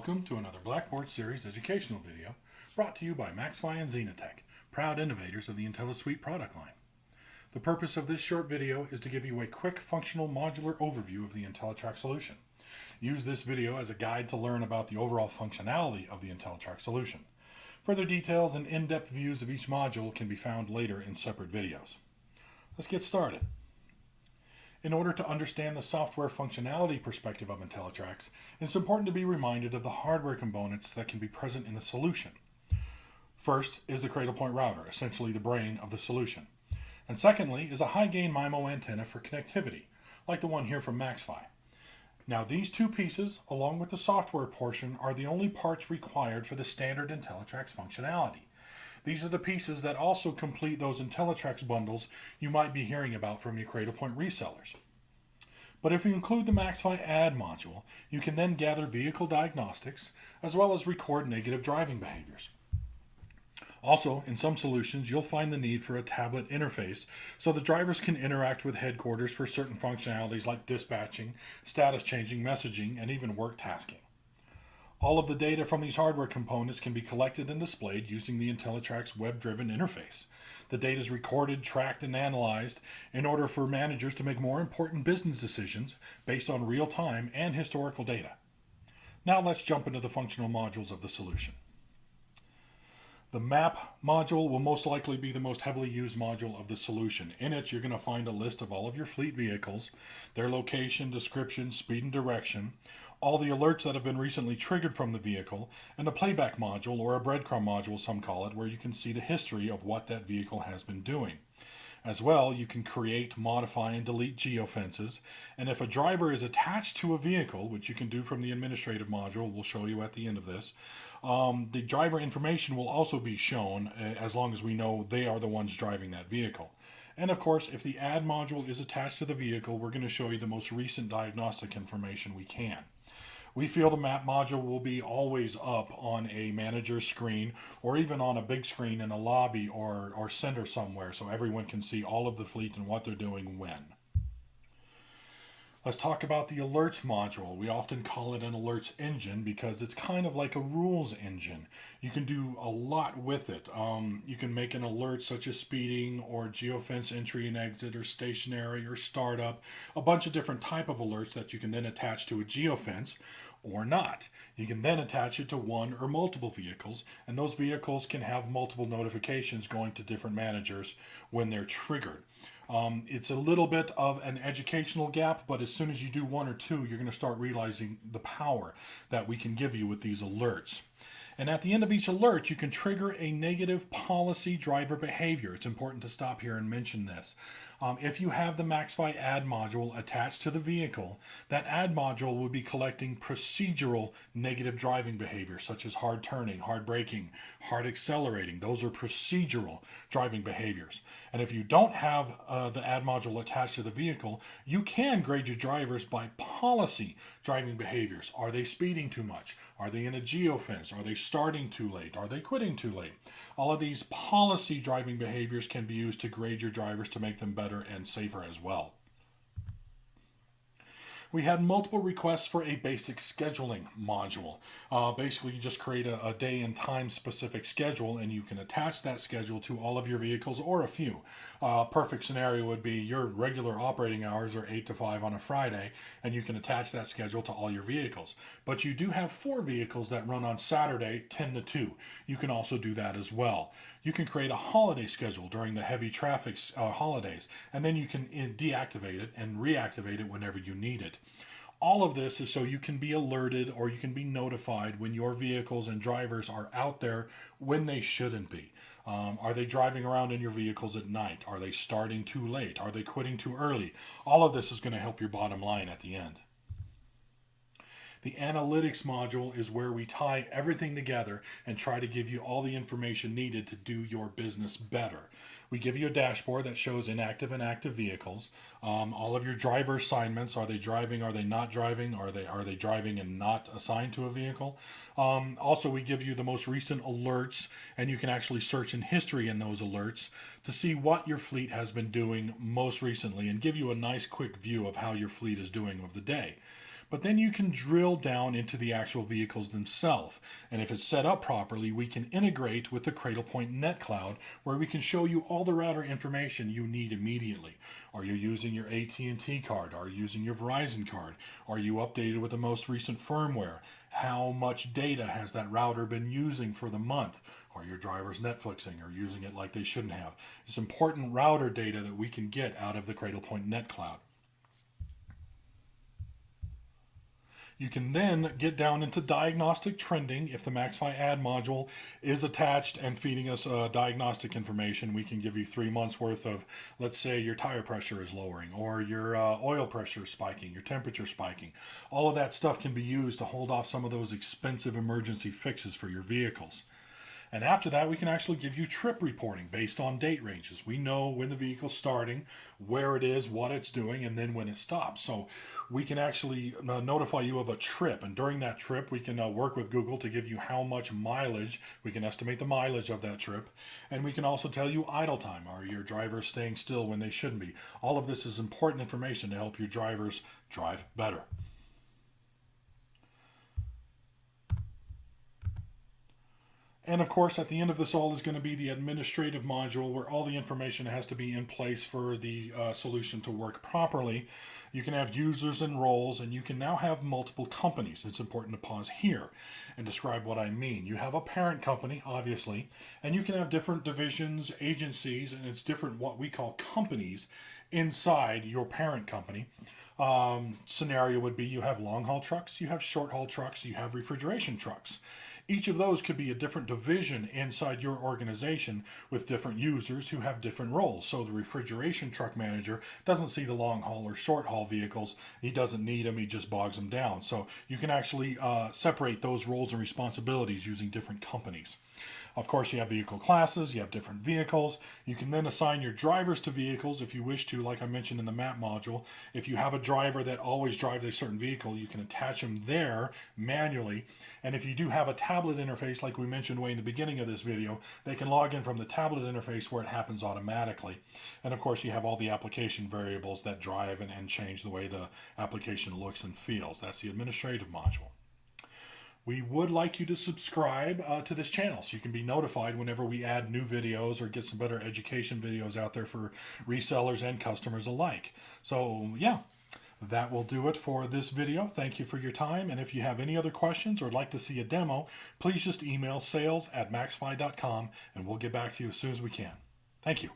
Welcome to another Blackboard Series educational video brought to you by MaxFi and Xenotech, proud innovators of the IntelliSuite product line. The purpose of this short video is to give you a quick functional modular overview of the IntelliTraxx solution. Use this video as a guide to learn about the overall functionality of the IntelliTraxx solution. Further details and in-depth views of each module can be found later in separate videos. Let's get started. In order to understand the software functionality perspective of IntelliTraxx, it's important to be reminded of the hardware components that can be present in the solution. First is the cradle point router, essentially the brain of the solution. And secondly is a high-gain MIMO antenna for connectivity, like the one here from MaxFi. Now these two pieces, along with the software portion, are the only parts required for the standard IntelliTraxx functionality. These are the pieces that also complete those IntelliTraxx bundles you might be hearing about from your Cradlepoint resellers. But if you include the MaxFi Add module, you can then gather vehicle diagnostics as well as record negative driving behaviors. Also, in some solutions, you'll find the need for a tablet interface so the drivers can interact with headquarters for certain functionalities like dispatching, status changing, messaging, and even work tasking. All of the data from these hardware components can be collected and displayed using the IntelliTraxx web-driven interface. The data is recorded, tracked, and analyzed in order for managers to make more important business decisions based on real-time and historical data. Now let's jump into the functional modules of the solution. The map module will most likely be the most heavily used module of the solution. In it, you're going to find a list of all of your fleet vehicles, their location, description, speed, and direction, all the alerts that have been recently triggered from the vehicle, and a playback module, or a breadcrumb module, some call it, where you can see the history of what that vehicle has been doing. As well, you can create, modify, and delete geofences, and if a driver is attached to a vehicle, which you can do from the administrative module, we'll show you at the end of this, the driver information will also be shown as long as we know they are the ones driving that vehicle. And of course, if the Add module is attached to the vehicle, we're going to show you the most recent diagnostic information we can. We feel the map module will be always up on a manager's screen or even on a big screen in a lobby or center somewhere so everyone can see all of the fleet and what they're doing when. Let's talk about the alerts module. We often call it an alerts engine because it's kind of like a rules engine. You can do a lot with it. You can make an alert such as speeding or geofence entry and exit or stationary or startup, a bunch of different type of alerts that you can then attach to a geofence or not. You can then attach it to one or multiple vehicles, and those vehicles can have multiple notifications going to different managers when they're triggered. It's a little bit of an educational gap, but as soon as you do one or two, you're going to start realizing the power that we can give you with these alerts. And at the end of each alert, you can trigger a negative policy driver behavior. It's important to stop here and mention this. If you have the MaxFi Add module attached to the vehicle, that Add module will be collecting procedural negative driving behaviors such as hard turning, hard braking, hard accelerating. Those are procedural driving behaviors. And if you don't have the Add module attached to the vehicle, you can grade your drivers by policy driving behaviors. Are they speeding too much? Are they in a geofence? Are they starting too late? Are they quitting too late? All of these policy driving behaviors can be used to grade your drivers to make them better and safer as well. We had multiple requests for a basic scheduling module. Basically, you just create a day and time specific schedule and you can attach that schedule to all of your vehicles or a few. Perfect scenario would be your regular operating hours are 8 to 5 on a Friday and you can attach that schedule to all your vehicles. But you do have 4 vehicles that run on Saturday 10 to 2. You can also do that as well. You can create a holiday schedule during the heavy traffic holidays, and then you can deactivate it and reactivate it whenever you need it. All of this is so you can be alerted or you can be notified when your vehicles and drivers are out there when they shouldn't be. Are they driving around in your vehicles at night? Are they starting too late? Are they quitting too early? All of this is going to help your bottom line at the end. The analytics module is where we tie everything together and try to give you all the information needed to do your business better. We give you a dashboard that shows inactive and active vehicles, all of your driver assignments. Are they driving? Are they not driving? Are they driving and not assigned to a vehicle? Also, we give you the most recent alerts, and you can actually search in history in those alerts to see what your fleet has been doing most recently and give you a nice quick view of how your fleet is doing of the day. But then you can drill down into the actual vehicles themselves. And if it's set up properly, we can integrate with the Cradlepoint Net Cloud, where we can show you all the router information you need immediately. Are you using your AT&T card? Are you using your Verizon card? Are you updated with the most recent firmware? How much data has that router been using for the month? Are your drivers Netflixing or using it like they shouldn't have? It's important router data that we can get out of the Cradlepoint Net Cloud. You can then get down into diagnostic trending. If the MaxFi ad module is attached and feeding us diagnostic information, we can give you 3 months worth of, let's say your tire pressure is lowering, or your oil pressure is spiking, your temperature spiking. All of that stuff can be used to hold off some of those expensive emergency fixes for your vehicles. And after that, we can actually give you trip reporting based on date ranges. We know when the vehicle's starting, where it is, what it's doing, and then when it stops. So we can actually notify you of a trip. And during that trip, we can work with Google to give you how much mileage. We can estimate the mileage of that trip. And we can also tell you idle time. Are your drivers staying still when they shouldn't be? All of this is important information to help your drivers drive better. And of course, at the end of this all is going to be the administrative module, where all the information has to be in place for the solution to work properly. You can have users and roles, and you can now have multiple companies. It's important to pause here and describe what I mean. You have a parent company, obviously, and you can have different divisions, agencies, and it's different what we call companies inside your parent company. Scenario would be you have long haul trucks, you have short haul trucks, you have refrigeration trucks. Each of those could be a different division inside your organization with different users who have different roles. So the refrigeration truck manager doesn't see the long haul or short haul vehicles. He doesn't need them. He just bogs them down. So you can actually separate those roles and responsibilities using different companies. Of course, you have vehicle classes, you have different vehicles. You can then assign your drivers to vehicles if you wish to, like I mentioned in the map module. If you have a driver that always drives a certain vehicle, you can attach them there manually. And if you do have a tablet interface, like we mentioned way in the beginning of this video, they can log in from the tablet interface where it happens automatically. And of course, you have all the application variables that drive and change the way the application looks and feels. That's the administrative module. We would like you to subscribe to this channel so you can be notified whenever we add new videos or get some better education videos out there for resellers and customers alike. So yeah, that will do it for this video. Thank you for your time. And if you have any other questions or would like to see a demo, please just email sales@maxfi.com and we'll get back to you as soon as we can. Thank you.